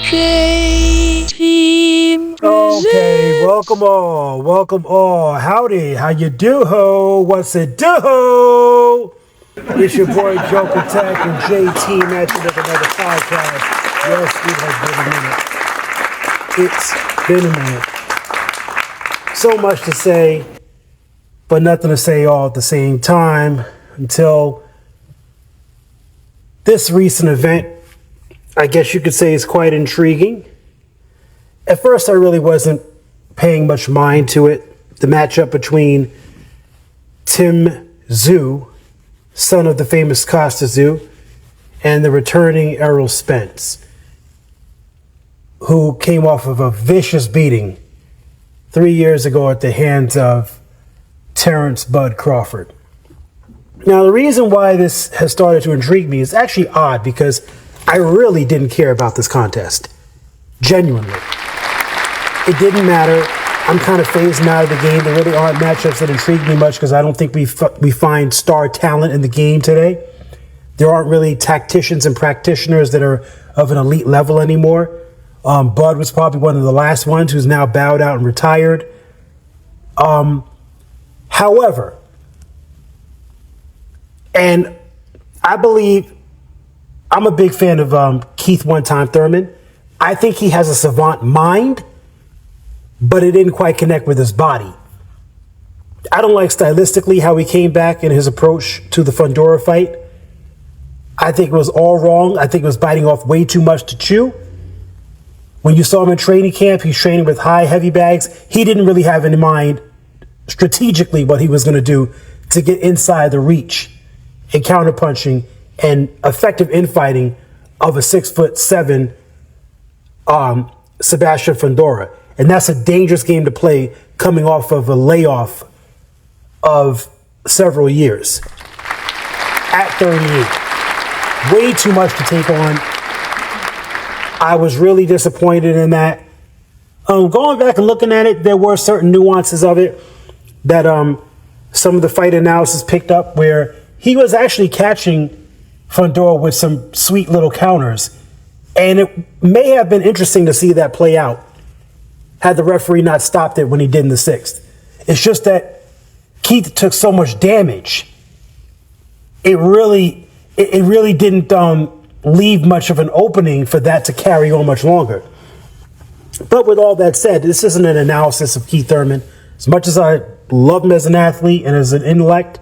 Team Okay, welcome all. Howdy, how you do, ho? What's it do? It's your boy Jokatech and JT mentioned with another podcast. Yes, it has been a minute. It's been a minute. So much to say, but nothing to say all at the same time until this recent event, I guess you could say, is quite intriguing. At first, I really wasn't paying much mind to it. The matchup between Tim Tszyu, son of the famous Costa Tszyu, and the returning Errol Spence, who came off of a vicious beating 3 years ago at the hands of Terrence Bud Crawford. Now, the reason why this has started to intrigue me is actually odd because I really didn't care about this contest. Genuinely. It didn't matter. I'm kind of phasing out of the game. There really aren't matchups that intrigue me much because I don't think we find star talent in the game today. There aren't really tacticians and practitioners that are of an elite level anymore. Bud was probably one of the last ones who's now bowed out and retired. However, and I believe I'm a big fan of Keith One-Time Thurman. I think he has a savant mind, but it didn't quite connect with his body. I don't like stylistically how he came back in his approach to the Fundora fight. I think it was all wrong. I think it was biting off way too much to chew. When you saw him in training camp, he's training with high, heavy bags. He didn't really have in mind strategically what he was going to do to get inside the reach and counterpunching and effective infighting of a 6'7" Sebastian Fundora. And that's a dangerous game to play coming off of a layoff of several years. At 38. Way too much to take on. I was really disappointed in that. Going back and looking at it, there were certain nuances of it that some of the fight analysis picked up where he was actually catching Fundora with some sweet little counters. And it may have been interesting to see that play out had the referee not stopped it when he did in the sixth. It's just that Keith took so much damage. It really didn't leave much of an opening for that to carry on much longer. But with all that said, this isn't an analysis of Keith Thurman. As much as I love him as an athlete and as an intellect,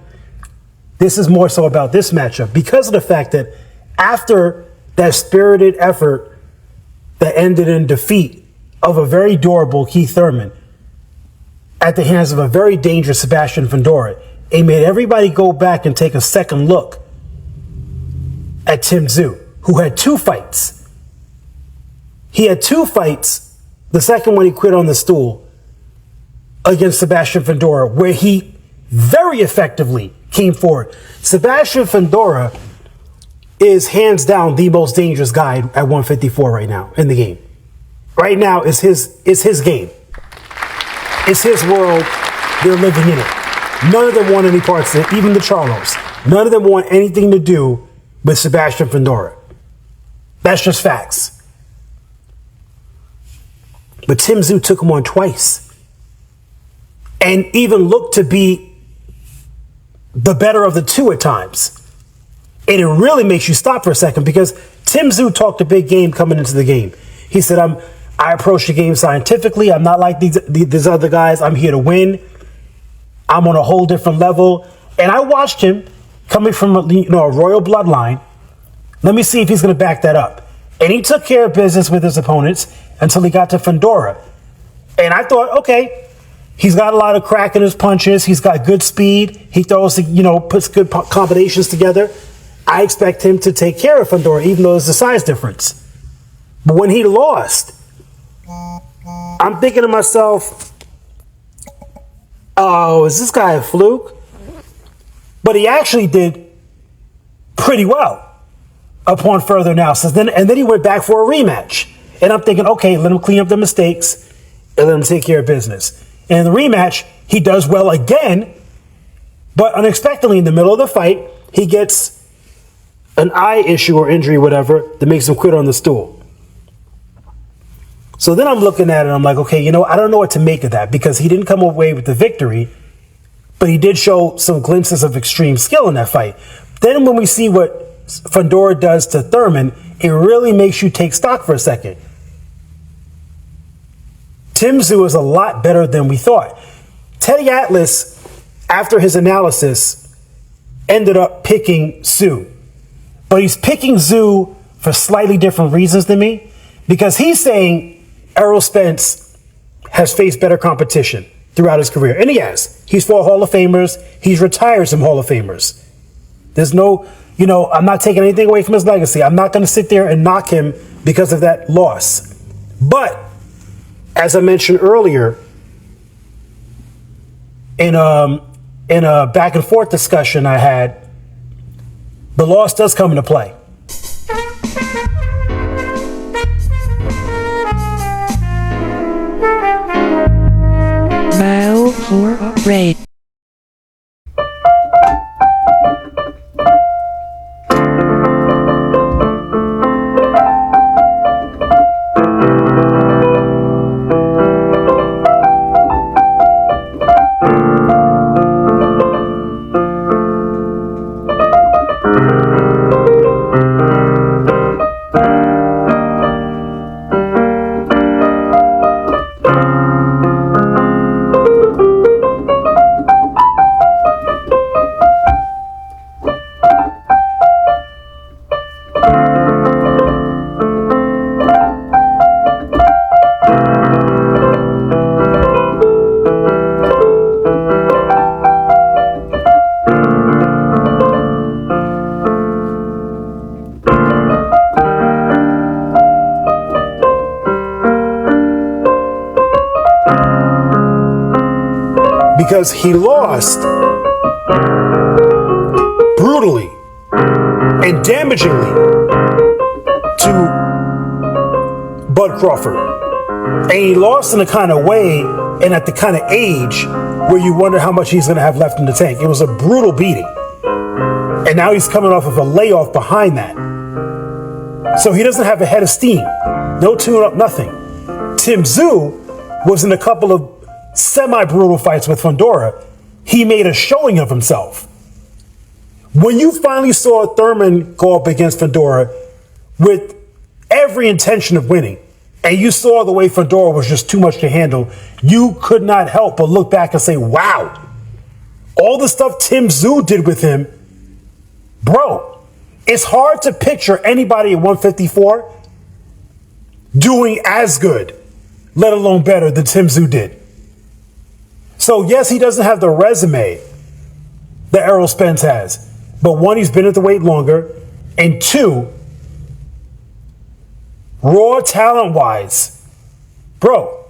this is more so about this matchup because of the fact that after that spirited effort that ended in defeat of a very durable Keith Thurman at the hands of a very dangerous Sebastian Fundora, it made everybody go back and take a second look at Tim Tszyu, who had two fights. He had two fights. The second one he quit on the stool against Sebastian Fundora, where he very effectively came forward. Sebastian Fundora is hands down the most dangerous guy at 154 right now in the game. Right now is his game. It's his world. They're living in it. None of them want any parts of it, even the Charlos. None of them want anything to do with Sebastian Fundora. That's just facts. But Tim Tszyu took him on twice. And even looked to be the better of the two at times. And it really makes you stop for a second because Tim Tszyu talked a big game coming into the game. He said, I approach the game scientifically. I'm not like these other guys. I'm here to win. I'm on a whole different level. And I watched him coming from a royal bloodline. Let me see if he's going to back that up. And he took care of business with his opponents until he got to Fundora. And I thought, okay, he's got a lot of crack in his punches. He's got good speed. He throws, puts good combinations together. I expect him to take care of Fundora, even though there's a size difference. But when he lost, I'm thinking to myself, oh, is this guy a fluke? But he actually did pretty well upon further analysis. And then he went back for a rematch. And I'm thinking, okay, let him clean up the mistakes and let him take care of business. And in the rematch, he does well again, but unexpectedly in the middle of the fight, he gets an eye issue or injury, whatever, that makes him quit on the stool. So then I'm looking at it, I'm like, okay, I don't know what to make of that, because he didn't come away with the victory, but he did show some glimpses of extreme skill in that fight. Then when we see what Fundora does to Thurman, it really makes you take stock for a second. Tim Tszyu is a lot better than we thought. Teddy Atlas, after his analysis, ended up picking Tszyu. But he's picking Tszyu for slightly different reasons than me, because he's saying Errol Spence has faced better competition throughout his career. And he has. He's fought Hall of Famers. He's retired some Hall of Famers. There's no, I'm not taking anything away from his legacy. I'm not going to sit there and knock him because of that loss. But, as I mentioned earlier, in a back and forth discussion I had, the loss does come into play. Mile for Ray. Because he lost brutally and damagingly to Bud Crawford. And he lost in a kind of way and at the kind of age where you wonder how much he's going to have left in the tank. It was a brutal beating. And now he's coming off of a layoff behind that. So he doesn't have a head of steam. No tune-up, nothing. Tim Tszyu was in a couple of semi-brutal fights with Fundora. He made a showing of himself. When you finally saw Thurman go up against Fundora with every intention of winning, and you saw the way Fundora was just too much to handle, you could not help but look back and say, wow, all the stuff Tim Tszyu did with him, bro, it's hard to picture anybody at 154 doing as good, let alone better, than Tim Tszyu did. So, yes, he doesn't have the resume that Errol Spence has. But one, he's been at the weight longer. And two, raw talent-wise, bro,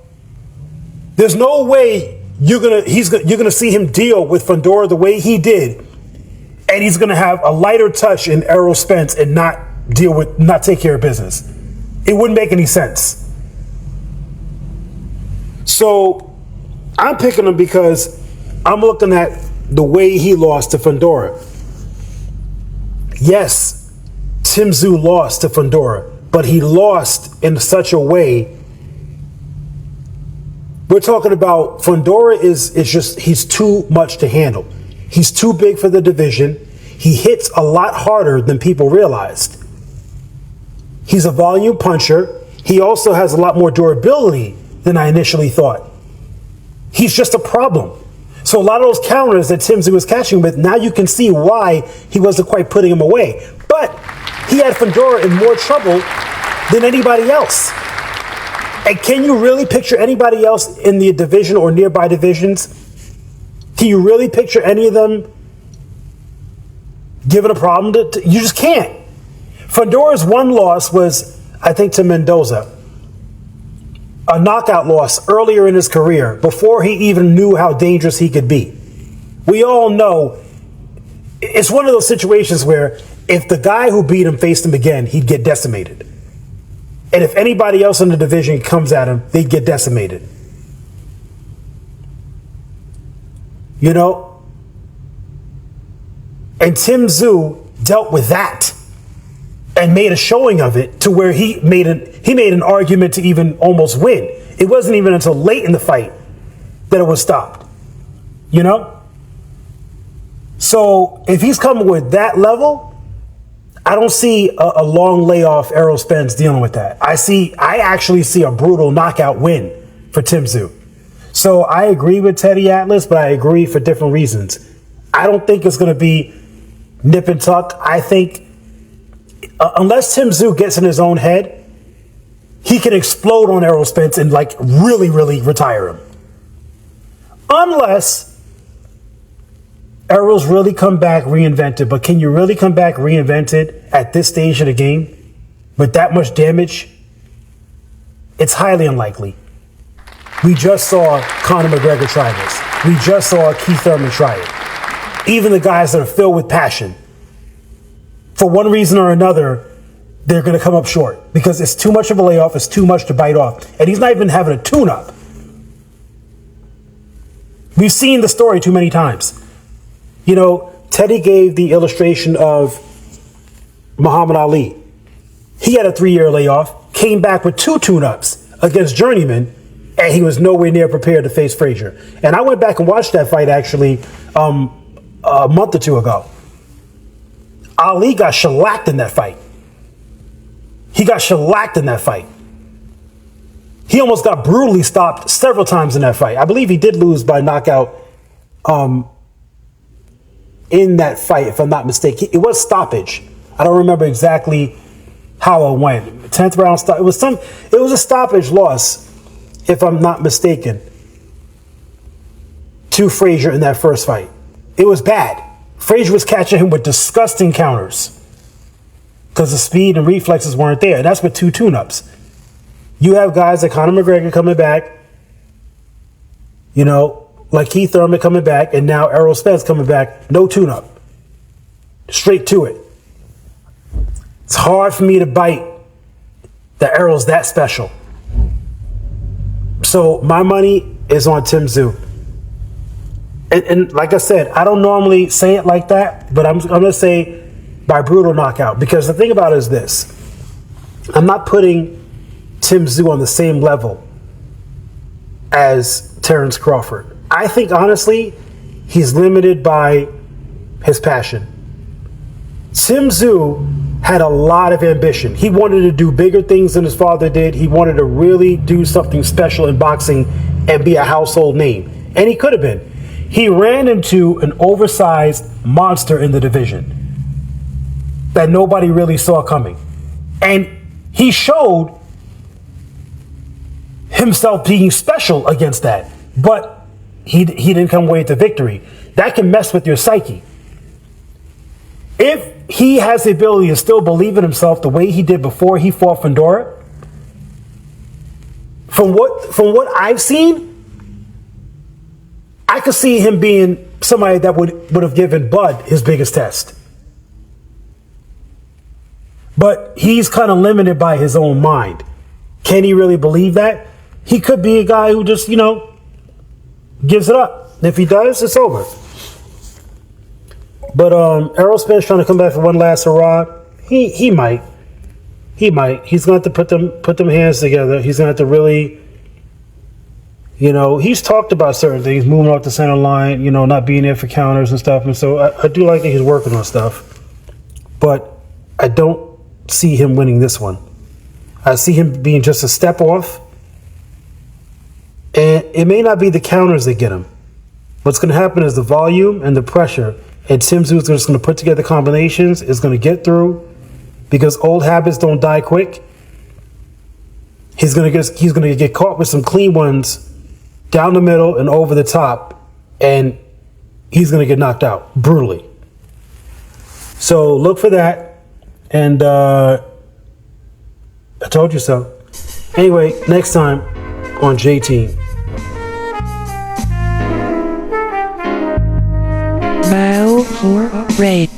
there's no way you're gonna see him deal with Fundora the way he did, and he's gonna have a lighter touch in Errol Spence and not take care of business. It wouldn't make any sense. So I'm picking him because I'm looking at the way he lost to Fundora. Yes, Tim Tszyu lost to Fundora, but he lost in such a way. We're talking about Fundora he's too much to handle. He's too big for the division. He hits a lot harder than people realized. He's a volume puncher. He also has a lot more durability than I initially thought. He's just a problem. So a lot of those counters that Tim Tszyu was catching with, now you can see why he wasn't quite putting him away. But he had Fundora in more trouble than anybody else. And can you really picture anybody else in the division or nearby divisions? Can you really picture any of them giving a problem you just can't. Fundora's one loss was, I think, to Mendoza. A knockout loss earlier in his career, before he even knew how dangerous he could be. We all know it's one of those situations where if the guy who beat him faced him again, he'd get decimated. And if anybody else in the division comes at him, they'd get decimated. You know? And Tim Tszyu dealt with that. and made a showing of it to where he made an argument to even almost win. It wasn't even until late in the fight that it was stopped. You know? So if he's coming with that level, I don't see a long layoff Errol Spence dealing with that. I actually see a brutal knockout win for Tim Tszyu. So I agree with Teddy Atlas, but I agree for different reasons. I don't think it's going to be nip and tuck. I think unless Tim Tszyu gets in his own head, he can explode on Errol Spence and like really, really retire him. Unless Errol's really come back reinvented, but can you really come back reinvented at this stage of the game with that much damage? It's highly unlikely. We just saw Conor McGregor try this. We just saw Keith Thurman try it. Even the guys that are filled with passion, for one reason or another, they're going to come up short because it's too much of a layoff. It's too much to bite off. And he's not even having a tune-up. We've seen the story too many times. You know, Teddy gave the illustration of Muhammad Ali. He had a 3-year layoff, came back with 2 tune-ups against Journeyman, and he was nowhere near prepared to face Frazier. And I went back and watched that fight actually a month or 2 ago. Ali got shellacked in that fight. He got shellacked in that fight. He almost got brutally stopped several times in that fight. I believe he did lose by knockout in that fight, if I'm not mistaken. It was stoppage. I don't remember exactly how it went. 10th round stop. It was a stoppage loss, if I'm not mistaken, to Frazier in that first fight. It was bad. Frazier was catching him with disgusting counters because the speed and reflexes weren't there. And that's with 2 tune-ups. You have guys like Conor McGregor coming back, you know, like Keith Thurman coming back, and now Errol Spence coming back, no tune-up. Straight to it. It's hard for me to bite that Errol's that special. So my money is on Tim Tszyu. And like I said, I don't normally say it like that, but I'm going to say by brutal knockout. Because the thing about it is this. I'm not putting Tim Tszyu on the same level as Terrence Crawford. I think, honestly, he's limited by his passion. Tim Tszyu had a lot of ambition. He wanted to do bigger things than his father did. He wanted to really do something special in boxing and be a household name. And he could have been. He ran into an oversized monster in the division that nobody really saw coming. And he showed himself being special against that. But he didn't come away with the victory. That can mess with your psyche. If he has the ability to still believe in himself the way he did before he fought Fundora, from what I've seen, I could see him being somebody that would have given Bud his biggest test. But he's kind of limited by his own mind. Can he really believe that? He could be a guy who just, you know, gives it up. If he does, it's over. But Errol Spence trying to come back for one last hurrah. He might. He's going to have to put them hands together. He's going to have to really, you know, he's talked about certain things, moving off the center line, you know, not being there for counters and stuff. And so I do like that he's working on stuff. But I don't see him winning this one. I see him being just a step off. And it may not be the counters that get him. What's going to happen is the volume and the pressure. And Tim Tszyu is just going to put together combinations. Is going to get through because old habits don't die quick. He's going to get caught with some clean ones down the middle and over the top, and he's going to get knocked out brutally. So look for that. And I told you so. Anyway, next time on J Team. Bow for raid.